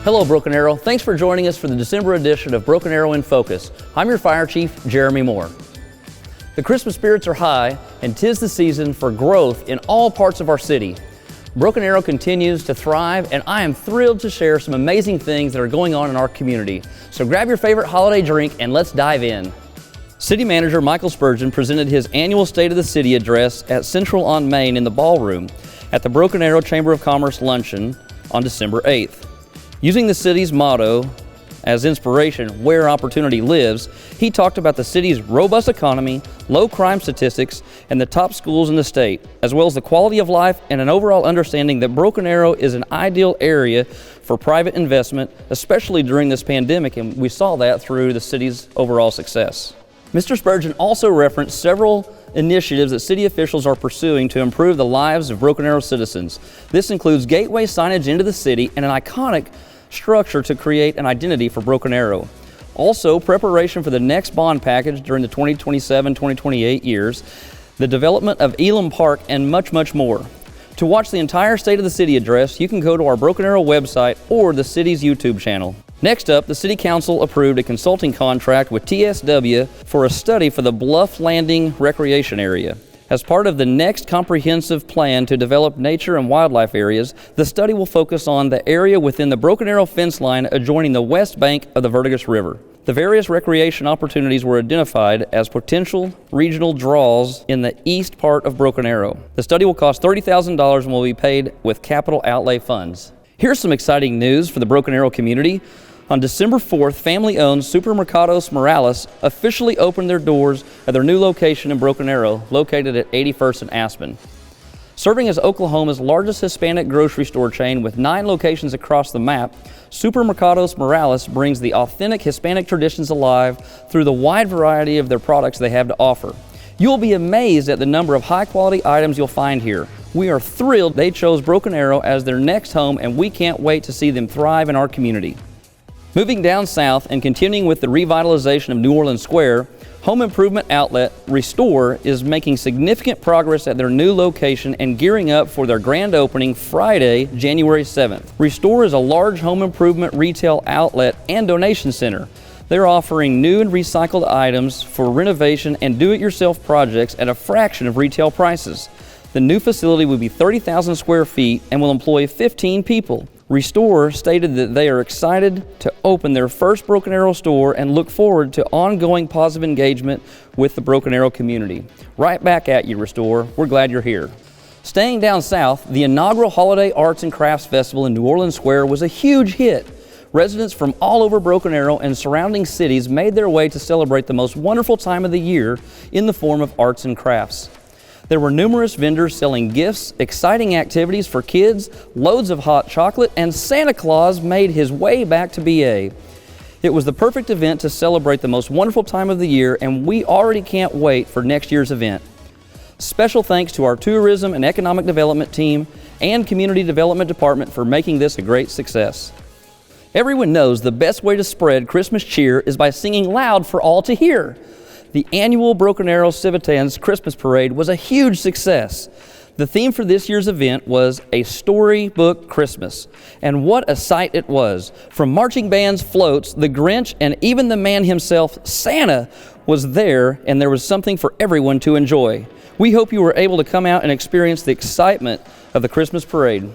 Hello, Broken Arrow. Thanks for joining us for the December edition of Broken Arrow in Focus. I'm your Fire Chief, Jeremy Moore. The Christmas spirits are high, and 'tis the season for growth in all parts of our city. Broken Arrow continues to thrive, and I am thrilled to share some amazing things that are going on in our community. So grab your favorite holiday drink and let's dive in. City Manager Michael Spurgeon presented his annual State of the City address at Central on Main in the ballroom at the Broken Arrow Chamber of Commerce luncheon on December 8th. Using the city's motto as inspiration, where opportunity lives, he talked about the city's robust economy, low crime statistics, and the top schools in the state, as well as the quality of life and an overall understanding that Broken Arrow is an ideal area for private investment, especially during this pandemic, and we saw that through the city's overall success. Mr. Spurgeon also referenced several initiatives that city officials are pursuing to improve the lives of Broken Arrow citizens. This includes gateway signage into the city and an iconic structure to create an identity for Broken Arrow. Also, preparation for the next bond package during the 2027-2028 years, the development of Elam Park, and much, much more. To watch the entire State of the City address, you can go to our Broken Arrow website or the city's YouTube channel. Next up, the City Council approved a consulting contract with TSW for a study for the Bluff Landing Recreation Area. As part of the next comprehensive plan to develop nature and wildlife areas, the study will focus on the area within the Broken Arrow fence line adjoining the west bank of the Verdigris River. The various recreation opportunities were identified as potential regional draws in the east part of Broken Arrow. The study will cost $30,000 and will be paid with capital outlay funds. Here's some exciting news for the Broken Arrow community. On December 4th, family-owned Supermercados Morelos officially opened their doors at their new location in Broken Arrow, located at 81st and Aspen. Serving as Oklahoma's largest Hispanic grocery store chain with 9 locations across the map, Supermercados Morelos brings the authentic Hispanic traditions alive through the wide variety of their products they have to offer. You'll be amazed at the number of high-quality items you'll find here. We are thrilled they chose Broken Arrow as their next home, and we can't wait to see them thrive in our community. Moving down south and continuing with the revitalization of New Orleans Square, home improvement outlet Restore is making significant progress at their new location and gearing up for their grand opening Friday, January 7th. Restore is a large home improvement retail outlet and donation center. They're offering new and recycled items for renovation and do-it-yourself projects at a fraction of retail prices. The new facility will be 30,000 square feet and will employ 15 people. Restore stated that they are excited to open their first Broken Arrow store and look forward to ongoing positive engagement with the Broken Arrow community. Right back at you, Restore. We're glad you're here. Staying down south, the inaugural Holiday Arts and Crafts Festival in New Orleans Square was a huge hit. Residents from all over Broken Arrow and surrounding cities made their way to celebrate the most wonderful time of the year in the form of arts and crafts. There were numerous vendors selling gifts, exciting activities for kids, loads of hot chocolate, and Santa Claus made his way back to BA. It was the perfect event to celebrate the most wonderful time of the year, and we already can't wait for next year's event. Special thanks to our Tourism and Economic Development team and Community Development Department for making this a great success. Everyone knows the best way to spread Christmas cheer is by singing loud for all to hear. The annual Broken Arrow Civitan's Christmas Parade was a huge success. The theme for this year's event was A Storybook Christmas, and what a sight it was. From marching bands, floats, the Grinch, and even the man himself, Santa, was there, and there was something for everyone to enjoy. We hope you were able to come out and experience the excitement of the Christmas Parade.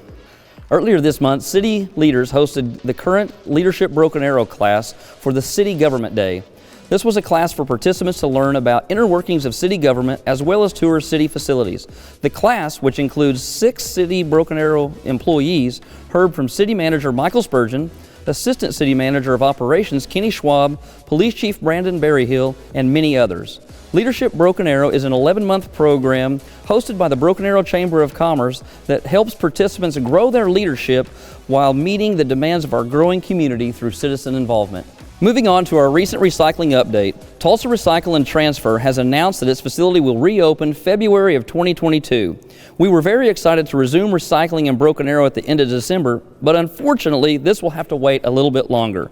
Earlier this month, city leaders hosted the current Leadership Broken Arrow class for the City Government Day. This was a class for participants to learn about inner workings of city government as well as tour city facilities. The class, which includes 6 City Broken Arrow employees, heard from City Manager Michael Spurgeon, Assistant City Manager of Operations Kenny Schwab, Police Chief Brandon Berryhill, and many others. Leadership Broken Arrow is an 11-month program hosted by the Broken Arrow Chamber of Commerce that helps participants grow their leadership while meeting the demands of our growing community through citizen involvement. Moving on to our recent recycling update, Tulsa Recycle and Transfer has announced that its facility will reopen February of 2022. We were very excited to resume recycling in Broken Arrow at the end of December, but unfortunately this will have to wait a little bit longer.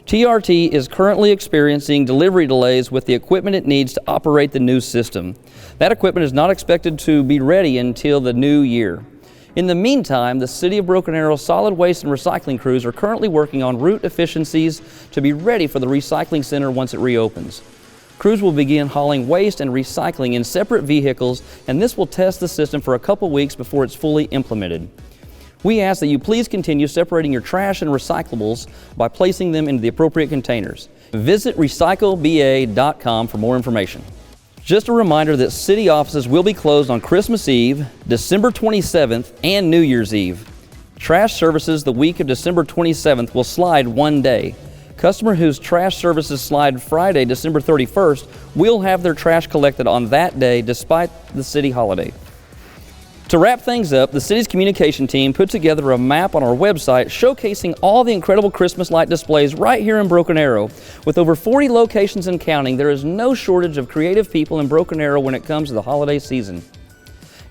TRT is currently experiencing delivery delays with the equipment it needs to operate the new system. That equipment is not expected to be ready until the new year. In the meantime, the City of Broken Arrow solid waste and recycling crews are currently working on route efficiencies to be ready for the recycling center once it reopens. Crews will begin hauling waste and recycling in separate vehicles, and this will test the system for a couple weeks before it's fully implemented. We ask that you please continue separating your trash and recyclables by placing them into the appropriate containers. Visit recycleba.com for more information. Just a reminder that city offices will be closed on Christmas Eve, December 27th, and New Year's Eve. Trash services the week of December 27th will slide one day. Customers whose trash services slide Friday, December 31st, will have their trash collected on that day despite the city holiday. To wrap things up, the city's communication team put together a map on our website showcasing all the incredible Christmas light displays right here in Broken Arrow. With over 40 locations and counting, there is no shortage of creative people in Broken Arrow when it comes to the holiday season.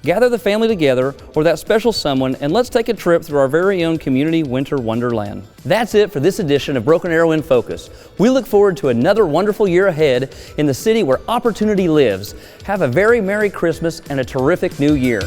Gather the family together or that special someone and let's take a trip through our very own community winter wonderland. That's it for this edition of Broken Arrow in Focus. We look forward to another wonderful year ahead in the city where opportunity lives. Have a very Merry Christmas and a terrific New Year.